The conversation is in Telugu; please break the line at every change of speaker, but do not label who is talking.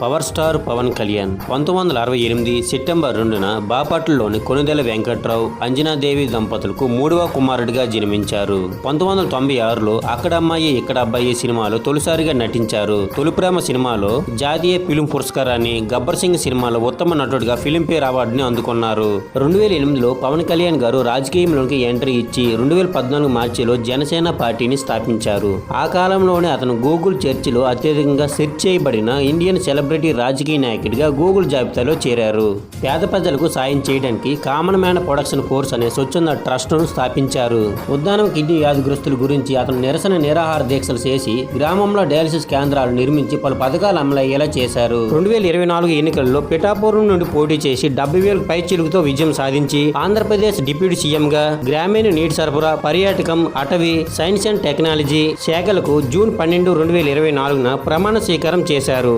Power star Pawan Kalyan 1968 September 2న బాపట్లలోని కొణిదెల వెంకట్రావు అంజనాదేవి దంపతులకు మూడవ కుమారుడిగా జన్మించారు. 1996లో అక్కడమ్మాయి ఇక్కడ అబ్బాయి సినిమాలో తొలిసారిగా నటించారు. తొలిప్రేమ సినిమాలో జాతీయ ఫిల్మ్ పురస్కారాన్ని, గబ్బర్ సింగ్ సినిమాలో ఉత్తమ నటుడిగా ఫిల్మ్ఫేర్ అవార్డుని అందుకున్నారు. 2008లో పవన్ కళ్యాణ్ గారు రాజకీయంలోకి ఎంట్రీ ఇచ్చి 2014 మార్చిలో జనసేన పార్టీని స్థాపించారు. ఆ కాలంలోనే అతను గూగుల్ సెర్చ్లో అత్యధికంగా సెర్చ్ చేయబడిన ఇండియన్ సెలబ్రిటీ రాజకీయ నాయకుడిగా గూగుల్ జాబితాలో చేరారు. పేద ప్రజలకు సాయం చేయడానికి కామన్ మ్యాన్ ప్రొడక్షన్ ఫోర్స్ అనే స్వచ్ఛంద ట్రస్ట్ను స్థాపించారు. ఉద్దానం కిడ్నీ వ్యాధిగ్రస్తుల గురించి అతను నిరాహార దీక్షలు చేసి గ్రామంలో డయాలసిస్ కేంద్రాలు నిర్మించి పలు పథకాలు అమలయ్యేలా చేశారు. 2024 ఎన్నికల్లో పిఠాపురం నుండి పోటీ చేసి 70,000 పైచిలుకుతో విజయం సాధించి ఆంధ్రప్రదేశ్ డిప్యూటీ సీఎంగా గ్రామీణ నీటి సరఫరా, పర్యాటకం, అటవీ, సైన్స్ అండ్ టెక్నాలజీ శాఖలకు జూన్ 12, 2024న ప్రమాణ స్వీకారం చేశారు.